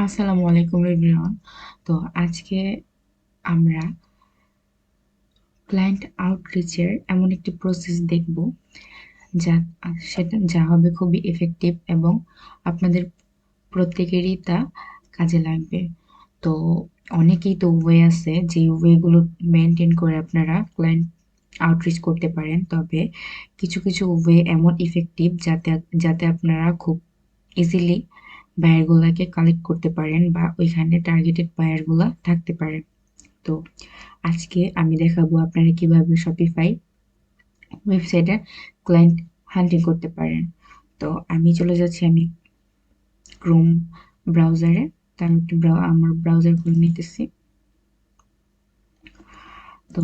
আসসালামু আলাইকুম এভরিওয়ান। তো আজকে আমরা ক্লায়েন্ট আউটরিচের এমন একটি প্রসেস দেখব যা যা হবে খুবই এফেক্টিভ এবং আপনাদের প্রত্যেকেরই তা কাজে লাগবে। তো অনেকেই তো ওয়ে আছে যে ওয়েগুলো মেনটেন করে আপনারা ক্লায়েন্ট আউটরিচ করতে পারেন, তবে কিছু কিছু ওয়ে এমন ইফেক্টিভ যাতে যাতে আপনারা খুব ইজিলি বায়ারগুলাকে কালেক্ট করতে পারেন বা ওইখানে টার্গেটেড বায়ারগুলা থাকতে পারেন। তো আজকে আমি দেখাবো আপনারা কিভাবে শপিফাই ওয়েবসাইটে ক্লায়েন্ট হান্টিং করতে পারেন। তো আমি চলে যাচ্ছি আমি ক্রোম ব্রাউজারে। তো আমি একটু আমার ব্রাউজার খুলে নিতেছি। তো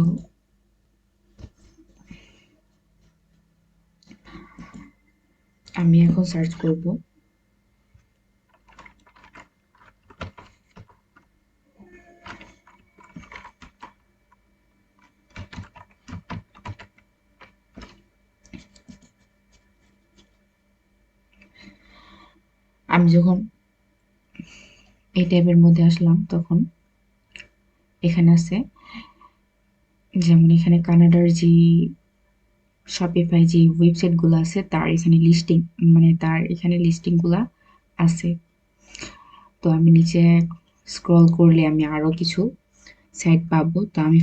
আমি এখন সার্চ করব আমি যখন এই ট্যাবের মধ্যে আসলাম তখন এখানে আছে, যেমন এখানে কানাডার যে শপিফাই যে ওয়েবসাইটগুলো আছে তার এখানে লিস্টিং, মানে তার এখানে লিস্টিংগুলা আছে। তো আমি নিচে স্ক্রল করলে আমি আরো কিছু সাইট পাবো। তো আমি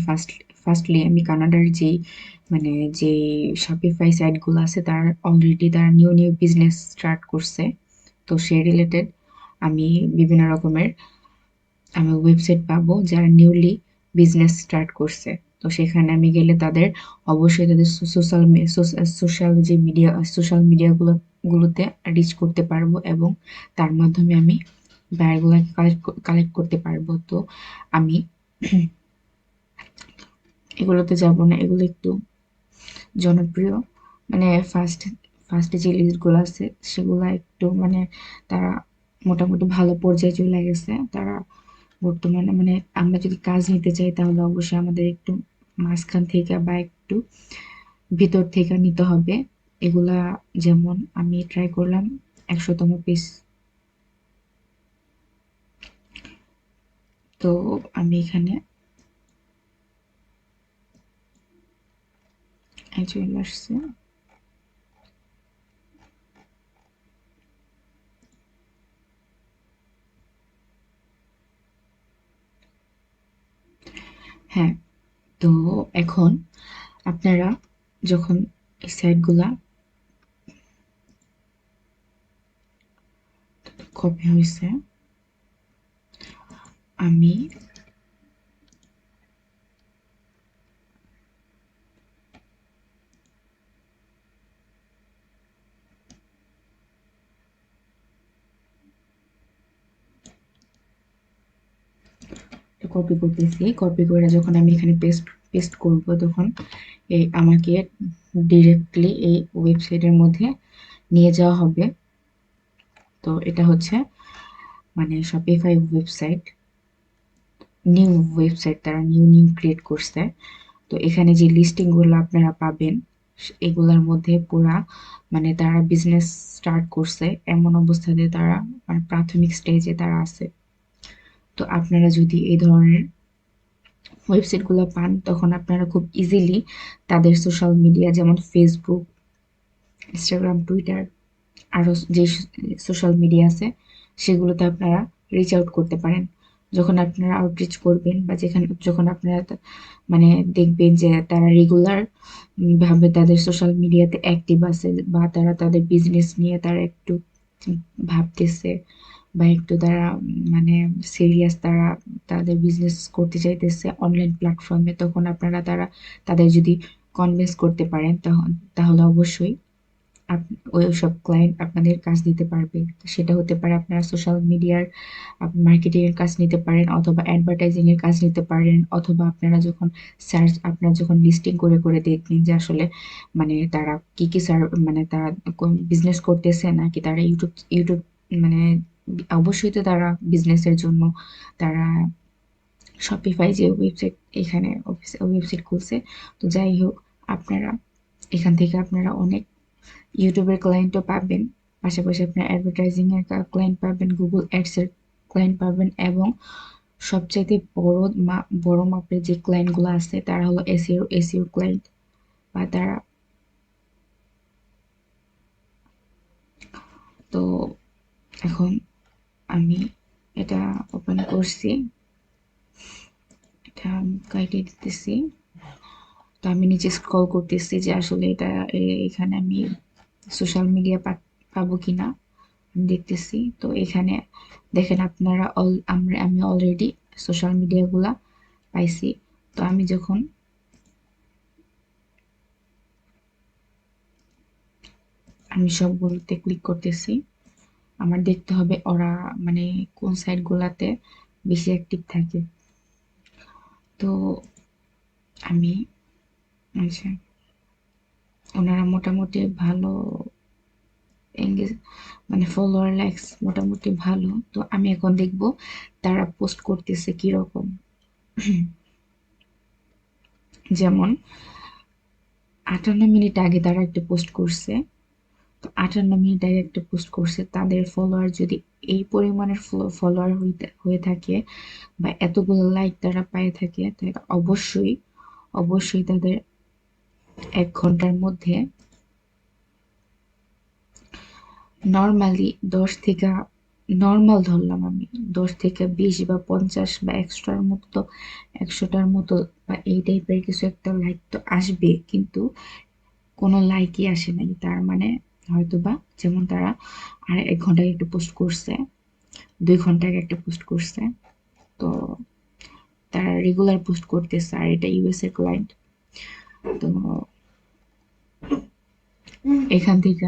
ফার্স্টলি আমি কানাডার যেই মানে যে শপিফাই সাইটগুলো আছে তার অলরেডি তারা নিউ নিউ বিজনেস স্টার্ট করছে, তো সেই রিলেটেড আমি বিভিন্ন রকমের আমি ওয়েবসাইট পাবো যারা নিউলি বিজনেস স্টার্ট করছে। তো সেখানে আমি গেলে তাদের অবশ্যই তাদের সোশ্যাল যে মিডিয়া গুলোতে রিচ করতে পারবো এবং তার মাধ্যমে আমি বায়ারগুলোকে কালেক্ট করতে পারবো। তো আমি এগুলোতে যাব না, এগুলো একটু জনপ্রিয়, মানে ফার্স্টে যে লিস্টগুলো আছে সেগুলো একটু মানে তারা মোটামুটি ভালো পর্যায়ে চলে গেছে। তারা বর্তমানে মানে আমরা যদি কাজ নিতে চাই তাহলে অবশ্যই আমাদের একটু মাঝখান থেকে বা একটু ভিতর থেকে নিতে হবে এগুলা। যেমন আমি ট্রাই করলাম 100তম পেজ। তো আমি এখানে চলে আসছে। হ্যাঁ, তো এখন আপনারা যখন এই সাইটগুলা কপি হয়েছে, আমি কপি করতেছি। কপি করে যখন আমি এখানে পেস্ট পেস্ট করব তখন এই আমাকে ডিরেক্টলি এই ওয়েবসাইটের মধ্যে নিয়ে যাওয়া হবে। তো এটা হচ্ছে মানে শপিফাই ওয়েবসাইট, নিউ ওয়েবসাইট তারা নিউ নিউ ক্রিয়েট করছে। তো এখানে যে লিস্টিংগুলো আপনারা পাবেন এগুলোর মধ্যে পুরা মানে তারা বিজনেস স্টার্ট করছে এমন অবস্থাতে তারা মানে প্রাথমিক স্টেজে তারা আছে। তো আপনারা যদি এই ধরনের ওয়েবসাইটগুলো পান তখন আপনারা খুব ইজিলি তাদের সোশ্যাল মিডিয়া যেমন ফেসবুক, ইনস্টাগ্রাম, টুইটার আরো যে সোশ্যাল মিডিয়া আছে সেগুলোতে আপনারা রিচ আউট করতে পারেন। যখন আপনারা আউটরিচ করবেন বা যেখানে যখন আপনারা মানে দেখবেন যে তারা রেগুলার ভাবে তাদের সোশ্যাল মিডিয়াতে অ্যাক্টিভ আছে বা তারা তাদের বিজনেস নিয়ে তারা একটু ভাবতেছে বা একটু তারা মানে সিরিয়াস, তারা তাদের বিজনেস করতে চাইতেছে অনলাইন প্ল্যাটফর্মে, তখন আপনারা তাদের যদি কনভিন্স করতে পারেন তখন তাহলে অবশ্যই ওইসব ক্লায়েন্ট আপনাদের কাজ দিতে পারবে। সেটা হতে পারে আপনারা সোশ্যাল মিডিয়ার মার্কেটিং এর কাজ নিতে পারেন অথবা অ্যাডভার্টাইজিং এর কাজ নিতে পারেন, অথবা আপনারা যখন আপনারা যখন লিস্টিং করে করে দেখবেন যে আসলে মানে তারা কি কি মানে তারা বিজনেস করতেছে নাকি তারা ইউটিউব মানে অবশ্যই তো তারা বিজনেসের জন্য তারা শপিফাই যে ওয়েবসাইট এখানে ওয়েবসাইট খুলছে। তো যাই হোক, আপনারা এখান থেকে আপনারা অনেক ইউটিউবের ক্লায়েন্টও পাবেন, পাশাপাশি আপনার অ্যাডভার্টাইজিং এর ক্লায়েন্ট পাবেন, গুগল অ্যাডস এর ক্লায়েন্ট পাবেন এবং সবচাইতে বড় মাপের যে ক্লায়েন্টগুলো আছে তারা হলো এসইও ক্লায়েন্ট, বা তারা তো এখন আমি এটা ওপেন করছি, এটা আমি কাটিয়ে দিতেছি। তো আমি নিচে স্ক্রল করতেছি যে আসলে এটা এখানে আমি সোশ্যাল মিডিয়া পাবো কিনা আমি দেখতেছি। তো এখানে দেখেন আপনারা আমি অলরেডি সোশ্যাল মিডিয়াগুলা পাইছি। তো আমি যখন সবগুলোতে ক্লিক করতেছি, আমার দেখতে হবে ওরা মানে কোন সাইটগুলাতে বেশি অ্যাক্টিভ থাকে। তো আমি আচ্ছা, ওনারা মোটামুটি ভালো এঙ্গেজ মানে ফলোয়ার লাইকস মোটামুটি ভালো। তো আমি এখন দেখব তারা পোস্ট করতেছে কিরকম। যেমন 58 মিনিট আগে তারা একটা পোস্ট করছে, তো 58 মিনিট আগে একটা পোস্ট করছে, তাদের ফলোয়ার যদি এই পরিমাণের ফলোয়ার হয়ে থাকে বা এতগুলো লাইক তারা পেয়ে থাকে, তাহলে অবশ্যই অবশ্যই তাদের 1 ঘন্টার মধ্যে নর্মালি 10 থেকে, নর্মাল ধরলাম আমি, 10 থেকে 20 বা 50 বা 100টার মতো বা এই টাইপের কিছু একটা লাইক তো আসবে, কিন্তু কোনো লাইকই আসে নাই। তার মানে হয়তো বা যেমন তারা আর 1 ঘন্টা আগে একটা পোস্ট করছে, 2 ঘন্টা আগে একটা পোস্ট করছে, তো তারা রেগুলার পোস্ট করতেছে, আর এটা ইউএস এর ক্লায়েন্ট। তো এখান থেকে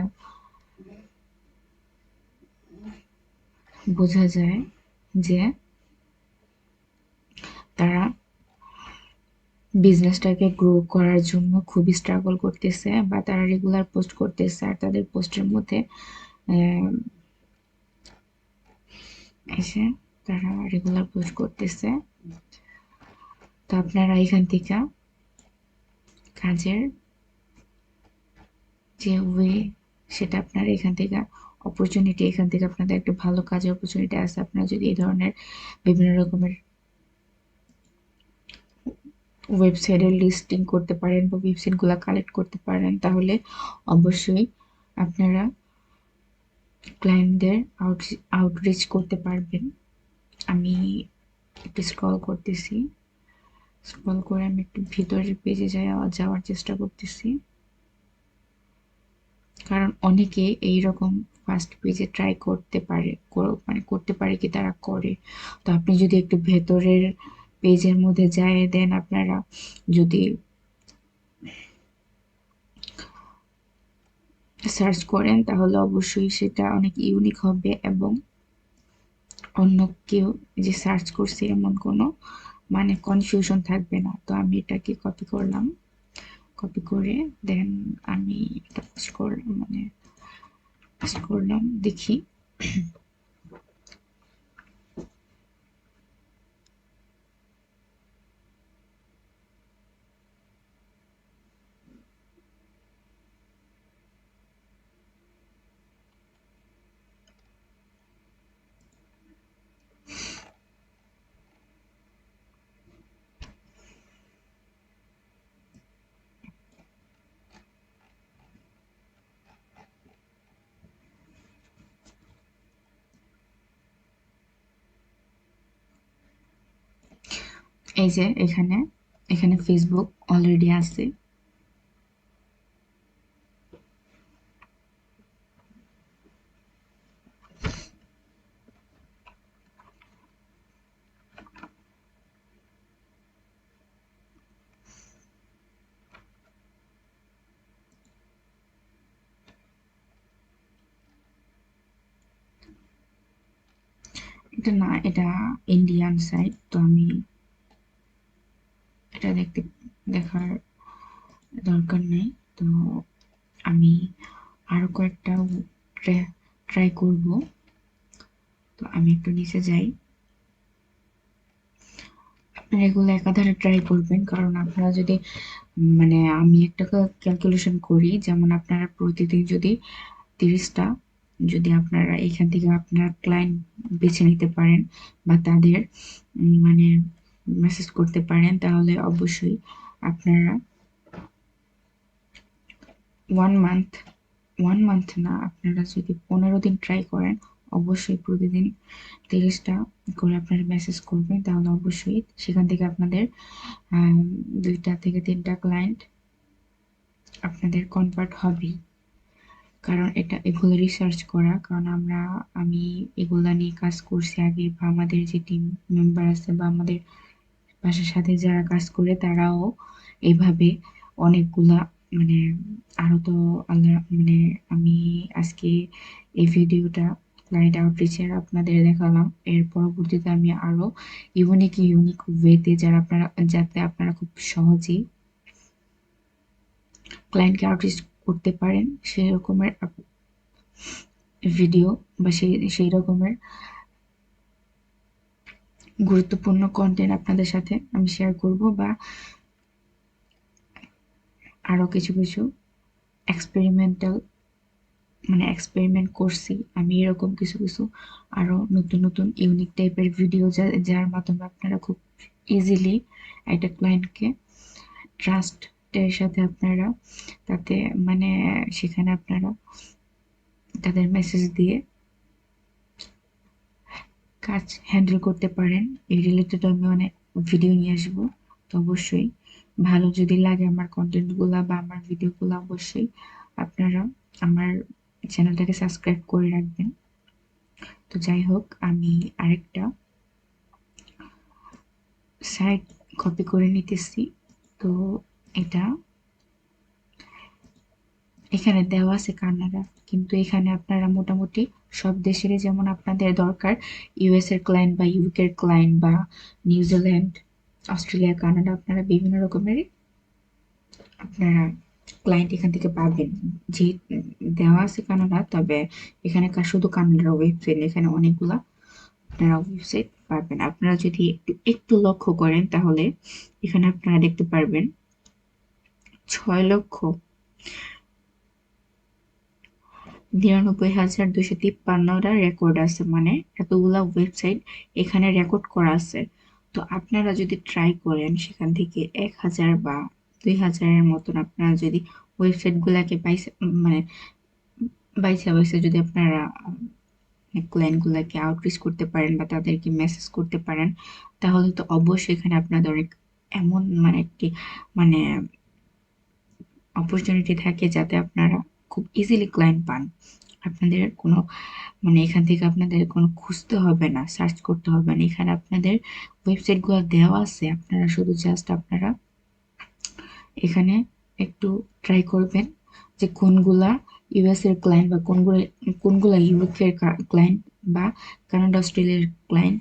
বোঝা যায় যে তারা বিজনেসটাকে গ্রো করার জন্য খুবই স্ট্রাগল করতেছে, বা তারা রেগুলার পোস্ট করতেছে, আর তাদের পোস্টের মধ্যে এসে তারা রেগুলার পোস্ট করতেছে। তো আপনারা এখান থেকে কাজের যে ওয়ে, সেটা আপনারা এখান থেকে অপরচুনিটি, এখান থেকে আপনাদের একটা ভালো কাজের অপরচুনিটি আছে। আপনারা যদি এই ধরনের বিভিন্ন রকমের ওয়েবসাইটের লিস্টিং করতে পারেন বা ওয়েবসাইটগুলো কালেক্ট করতে পারেন, তাহলে অবশ্যই আপনারা ক্লায়েন্টদের আউটরিচ করতে পারবেন। আমি একটু স্ক্রল করতেছি, স্ক্রল করে আমি একটু ভিতরের পেজে যাওয়ার চেষ্টা করতেছি, কারণ অনেকে এইরকম ফার্স্ট পেজে ট্রাই করতে পারে, মানে করতে পারে কি তারা করে। তো আপনি যদি একটু ভেতরের পেজের মধ্যে যায় দেন, আপনারা যদি সার্চ করেন তাহলে অবশ্যই সেটা অনেক ইউনিক হবে এবং অন্য কেউ যে সার্চ করছে এমন কোনো মানে কনফিউশন থাকবে না। তো আমি এটাকে কপি করলাম, কপি করে দেন আমি এটা পোস্ট করলাম, মানে পোস্ট করলাম, দেখি। এই যে এখানে এখানে ফেসবুক অলরেডি আছে। এটা না, এটা ইন্ডিয়ান সাইট, তো আমি এটা দেখার দরকার নেই। তো আমি আরো কয়েকটা ট্রাই করব। তো আমি একটু নিচে যাই। আপনারা এগুলো একাধারে ট্রাই করবেন, কারণ আপনারা যদি আমি একটা ক্যালকুলেশন করি, যেমন আপনারা প্রতিদিন যদি 30টা যদি আপনারা এখান থেকে আপনার ক্লায়েন্ট বেছে নিতে পারেন বা তাদের মানে মেসেজ করতে পারেন, তাহলে অবশ্যই আপনারা 1 মান্থ 1 মান্থ না, আপনারা যদি 15 দিন ট্রাই করেন, অবশ্যই প্রতিদিন 30টা করে আপনারা মেসেজ করবেন, তাহলে অবশ্যই সেখান থেকে আপনাদের 2টা থেকে 3টা ক্লায়েন্ট আপনাদের কনভার্ট হবেই। কারণ এগুলো রিসার্চ করা, কারণ আমি এগুলা নিয়ে কাজ করছি আগে, বা আমাদের যে টিম মেম্বার আছে বা আমাদের বাসার সাথে যারা কাজ করে তারাও এইভাবে অনেকগুলা মানে আরো তো আল্লাহ মানে আমি আজকে এই ভিডিওটা ক্লায়েন্ট আউটরিচের আপনাদের দেখালাম, এর পরবর্তীতে আমি আরো ইউনিক ওয়েতে যাতে আপনারা খুব সহজেই ক্লায়েন্টকে আউটরিচ করতে পারেন সেই রকমের ভিডিও বা সেই রকমের গুরুত্বপূর্ণ কন্টেন্ট আপনাদের সাথে আমি শেয়ার করব, বা আরো কিছু এক্সপেরিমেন্টাল এক্সপেরিমেন্ট করছি আমি, এরকম কিছু আরো নতুন ইউনিক টাইপের ভিডিও যার মাধ্যমে আপনারা খুব ইজিলি একটা ক্লায়েন্টকে ট্রাস্টের সাথে আপনারা তাতে সেখানে আপনারা তাদের মেসেজ দিয়ে কাজ হ্যান্ডেল করতে পারেন। এই রিলেটেড আমি অনেক ভিডিও নিয়ে আসবো। তো অবশ্যই ভালো যদি লাগে আমার কন্টেন্টগুলা বা আমার ভিডিওগুলো, অবশ্যই আপনারা আমার চ্যানেলটাকে সাবস্ক্রাইব করে রাখবেন। তো যাই হোক, আমি আরেকটা সাইট কপি করে নিতেছি। তো এটা এখানে দেওয়া আছে কানাডা, কিন্তু এখানে আপনারা মোটামুটি সব দেশেরই যেমন আপনাদের দরকার, ইউএস এর ক্লায়েন্ট বা ইউকে এর ক্লায়েন্ট বা নিউজিল্যান্ড, অস্ট্রেলিয়া, কানাডা, আপনারা বিভিন্ন রকমের আপনারা ক্লায়েন্ট এখান থেকে পাবেন। যে দেওয়া আছে কানাডা, তবে এখানে শুধু কানাডার ওয়েবসাইট, এখানে অনেকগুলা আপনারা ওয়েবসাইট পাবেন। আপনারা যদি একটু লক্ষ্য করেন, তাহলে এখানে আপনারা দেখতে পারবেন 6,99,253টা রেকর্ড আছে, এতগুলা ওয়েবসাইট এখানে রেকর্ড করা আছে। তো আপনারা যদি ট্রাই করেন সেখান থেকে 1,000 বা 2,000-এর মতন আপনারা যদি ওয়েবসাইট গুলাকে বাইসা যদি আপনারা ক্লায়েন্ট গুলাকে আউটরিচ করতে পারেন বা তাদেরকে মেসেজ করতে পারেন, তাহলে তো অবশ্যই এখানে আপনাদের অনেক এমন একটি মানে অপরচুনিটি থাকে যাতে আপনারা খুব ইজিলি ক্লায়েন্ট পান। আপনাদের কোনো এখান থেকে আপনাদের কোনো খুঁজতে হবে না, সার্চ করতে হবে না, এখানে আপনাদের ওয়েবসাইট গুলো দেওয়া আছে, আপনারা শুধু জাস্ট আপনারা এখানে একটু ট্রাই করবেন যে কোনগুলা ইউএস এর ক্লায়েন্ট বা কোনগুলা ইউকে এর ক্লায়েন্ট বা কানাডা, অস্ট্রেলিয়ার ক্লায়েন্ট,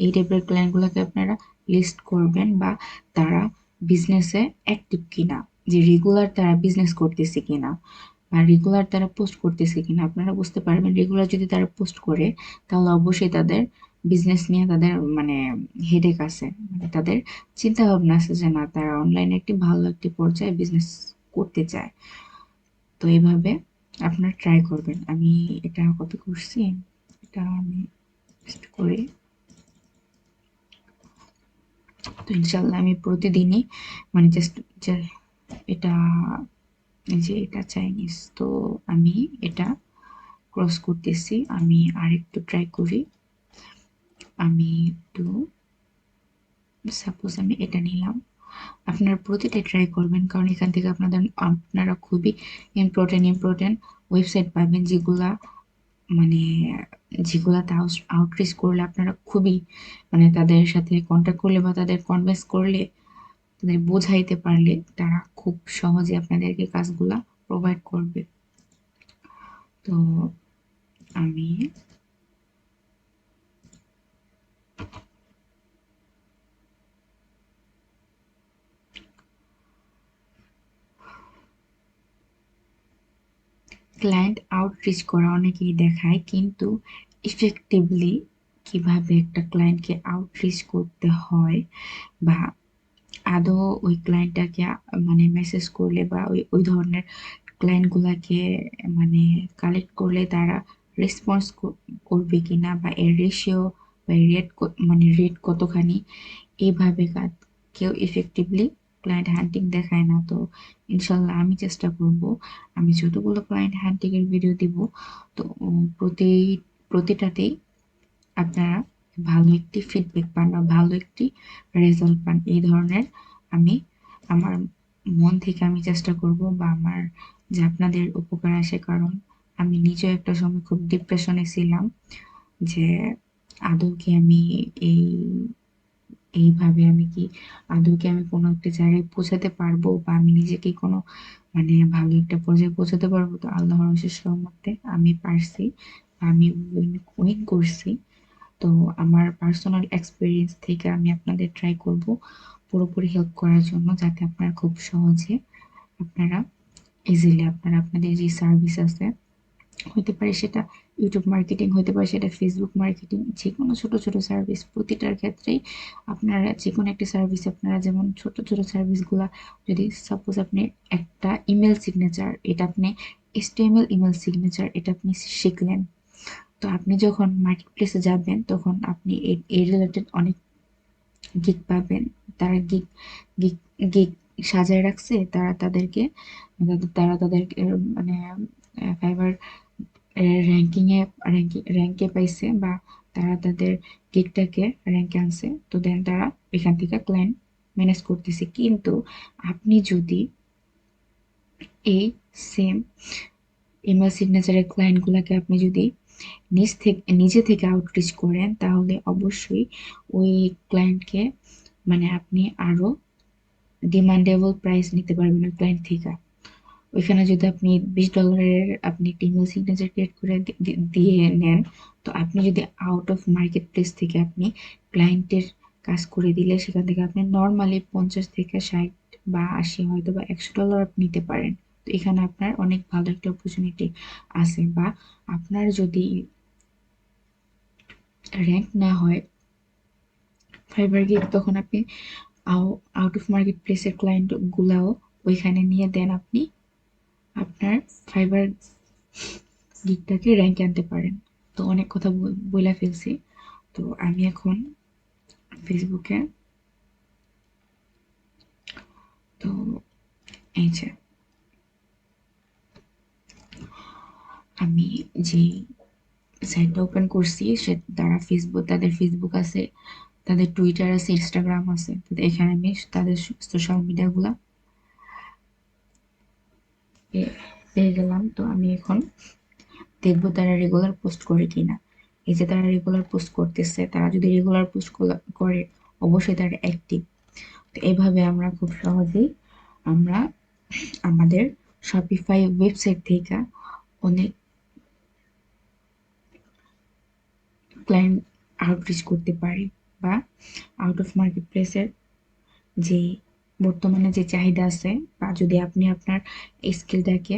এই টাইপের ক্লায়েন্ট গুলাকে আপনারা লিস্ট করবেন, বা তারা বিজনেসে অ্যাক্টিভ কিনা, যে রেগুলার তারা বিজনেস করতেছে কিনা বা রেগুলার তারা পোস্ট করতেছে কিনা, আপনারা বুঝতে পারবেন। রেগুলার যদি তারা পোস্ট করে, তাহলে অবশ্যই তাদের বিজনেস নিয়ে তাদের হেডেক আছে, তাদের চিন্তা ভাবনা আছে যে না, তারা অনলাইনে একটি ভালো একটি পর্যায়ে বিজনেস করতে চায়। তো এইভাবে আপনারা ট্রাই করবেন। আমি এটা কপি করছি, এটা আমি করি। তো ইনশাল্লাহ আমি প্রতিদিনই জাস্ট এটা এটা চাইনিজ, তো আমি এটা ক্রস করতেছি। আমি আরেকটু ট্রাই করি। আমি একটু সাপোজ আমি এটা নিলাম। আপনারা প্রতিটা ট্রাই করবেন, কারণ এখান থেকে আপনারা খুবই ইম্পর্টেন্ট ওয়েবসাইট পাবেন, যেগুলা মানে যেগুলাতে আউটরিচ করলে আপনারা খুবই তাদের সাথে কন্ট্যাক্ট করলে বা তাদের কনভিন্স করলে, তাদের বোঝাইতে পারলে তারা খুব সহজে আপনাদেরকে কাজগুলা প্রোভাইড করবে। তো আমি ক্লায়েন্ট আউটরিচ করা অনেকেই দেখায়, কিন্তু ইফেক্টিভলি কিভাবে একটা ক্লায়েন্টকে আউটরিচ করতে হয়, বা আদৌ ওই ক্লায়েন্টটাকে মেসেজ করলে বা ওই ধরনের ক্লায়েন্ট গুলাকে কালেক্ট করলে তারা রেসপন্স করবে কিনা, বা এর রেশিও বা রেট মানে রেট কতখানি, এইভাবে কেউ ইফেক্টিভলি ক্লায়েন্ট হান্টিং দেখায় না। তো ইনশাল্লাহ আমি চেষ্টা করব, আমি যতগুলো ক্লায়েন্ট হান্টিং এর ভিডিও দিব, তো প্রতিটাতেই আপনারা ভালো একটি ফিডব্যাক পান বা ভালো একটি রেজাল্ট পান, এই ধরনের আমি আমার মন থেকে আমি চেষ্টা করব, বা আমার যে আপনাদের উপকার আসে। কারণ আমি নিজেও একটা সময় খুব ডিপ্রেশনে ছিলাম যে আদৌ কি আমি এই এইভাবে আমি কি আদৌ কি আমি কোনো একটা জায়গায় পৌঁছাতে পারবো, বা আমি নিজেকে কোনো মানে ভালো একটা পর্যায়ে পৌঁছাতে পারবো। তো আল্লাহর অশেষ রহমতে আমি পারছি, আমি উইন করছি। তো আমার পার্সোনাল এক্সপিরিয়েন্স থেকে আমি আপনাদের ট্রাই করব পুরোপুরি হেল্প করার জন্য, যাতে আপনারা খুব সহজে আপনারা ইজিলি আপনারা আপনাদের যে সার্ভিস আছে, হতে পারে সেটা ইউটিউব মার্কেটিং, হতে পারে সেটা ফেসবুক মার্কেটিং, যে কোনো ছোট ছোট সার্ভিস, প্রতিটার ক্ষেত্রেই আপনারা যে কোনো একটি সার্ভিস, আপনারা যেমন ছোট ছোট সার্ভিসগুলা, যদি সাপোজ আপনি একটা ইমেল সিগনেচার, এটা আপনি HTML ইমেল সিগনেচার এটা আপনি শিখলেন, তো আপনি যখন মার্কেট প্লেসে যাবেন তখন আপনি এই রিলেটেড অনেক গিগ পাবেন। তারা গিগ গিগ গিগ সাজায় রাখছে, তারা তাদেরকে তারা তাদের মানে ফাইবার র্যাঙ্কিংয়ে র্যাঙ্কে পাইছে, বা তারা তাদের গিগটাকে র্যাঙ্কে আনছে, তো দেন তারা এখান থেকে ক্লায়েন্ট ম্যানেজ করতেছে। কিন্তু আপনি যদি এই সেম ইমেল সিগনেচারের ক্লায়েন্টগুলোকে আপনি যদি নিজে থেকে আউটরিচ করেন, তাহলে অবশ্যই ওই ক্লায়েন্টকে মানে আপনি আরো ডিমান্ডেবল প্রাইস নিতে পারবেন ওই ক্লায়েন্ট থেকে। ওইখানে যদি আপনি $20 আপনি একটা ইমেল সিগনেচার ক্রিয়েট করে দিয়ে নেন, তো আপনি যদি আউট অফ মার্কেট প্লেস থেকে আপনি ক্লায়েন্টের কাজ করে দিলে, সেখান থেকে আপনি নর্মালি 50 থেকে 60 বা 80 হয়তো বা $100 আপনি নিতে পারেন। তো এখানে আপনার অনেক ভালো একটা অপরচুনিটি আছে। বা আপনার যদি র্যাঙ্ক না হয় ফাইবার গিগ, তখন আপনি আউট অফ মার্কেট প্লেসের ক্লায়েন্ট গুলাও ওইখানে নিয়ে দেন আপনি আপনার ফাইবার গিগটাকে র্যাঙ্কে আনতে পারেন। তো অনেক কথা বইলা ফেলছি। তো আমি এখন ফেসবুকে, তো এই যে আমি যে সাইটটা ওপেন করছি, সে তারা তাদের ফেসবুক আছে, তাদের টুইটার আছে, ইনস্টাগ্রাম আছে। তো এখানে আমি তাদের সোশ্যাল মিডিয়াগুলা পেয়ে গেলাম। তো আমি এখন দেখবো তারা রেগুলার পোস্ট করে কিনা। এই যে তারা রেগুলার পোস্ট করতেছে, তারা যদি রেগুলার পোস্ট করে, অবশ্যই তারা অ্যাক্টিভ। তো এইভাবে আমরা খুব সহজেই আমরা আমাদের শপিফাই ওয়েবসাইট থেকে অনেক ক্লায়েন্ট আউটরিচ করতে পারি, বা আউট অফ মার্কেট প্লেসের যে বর্তমানে যে চাহিদা আছে, বা যদি আপনি আপনার স্কিলটাকে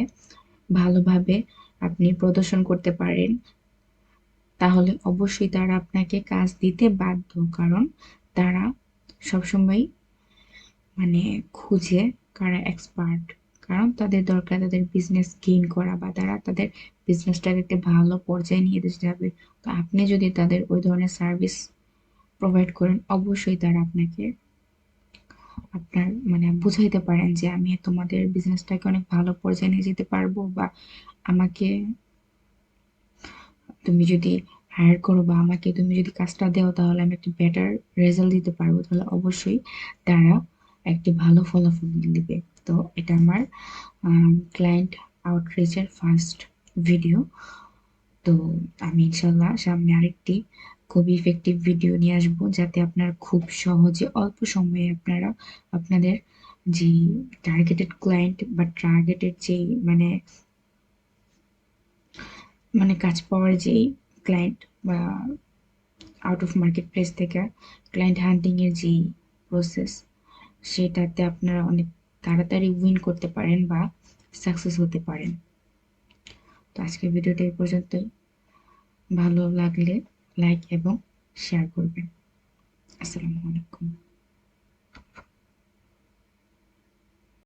ভালোভাবে আপনি প্রদর্শন করতে পারেন, তাহলে অবশ্যই তারা আপনাকে কাজ দিতে বাধ্য। কারণ তারা সবসময় মানে খুঁজে কারা এক্সপার্ট, কারণ তাদের দরকার তাদের বিজনেস গেইন করা, বা তারা তাদের বিজনেসটাকে একটা ভালো পর্যায়ে নিয়ে যেতে যাবে। তো আপনি যদি তাদের ওই ধরনের সার্ভিস প্রোভাইড করেন, অবশ্যই তারা আপনাকে আপনার মানে বুঝাইতে পারেন যে আমি তোমাদের বিজনেসটাকে অনেক ভালো পর্যায়ে নিয়ে যেতে পারবো, বা আমাকে তুমি যদি হায়ার করো, বা আমাকে তুমি যদি কাজটা দাও, তাহলে আমি একটা বেটার রেজাল্ট দিতে পারবো। তাহলে অবশ্যই তারা একটি ভালো ফলাফল দিবে। তো এটা আমার ক্লায়েন্ট আউটরিচের ফার্স্ট ভিডিও। তো আমি ইনশাল্লাহ সামনে আরেকটি খুব ইফেক্টিভ ভিডিও নিয়ে আসবো, যাতে আপনারা খুব সহজে অল্প সময়ে আপনারা আপনাদের যে টার্গেটেড ক্লায়েন্ট বা টার্গেটেড যেই মানে মানে কাজ পাওয়ার যেই ক্লায়েন্ট, বা আউট অফ মার্কেট প্লেস থেকে ক্লায়েন্ট হান্টিং এর যেই প্রসেস, সেটাতে আপনারা অনেক তাড়াতাড়ি উইন করতে পারেন বা সাকসেস হতে পারেন। তো আজকের ভিডিওটা এই পর্যন্তই। ভালো লাগলে লাইক এবং শেয়ার করবেন। আসসালামু আলাইকুম।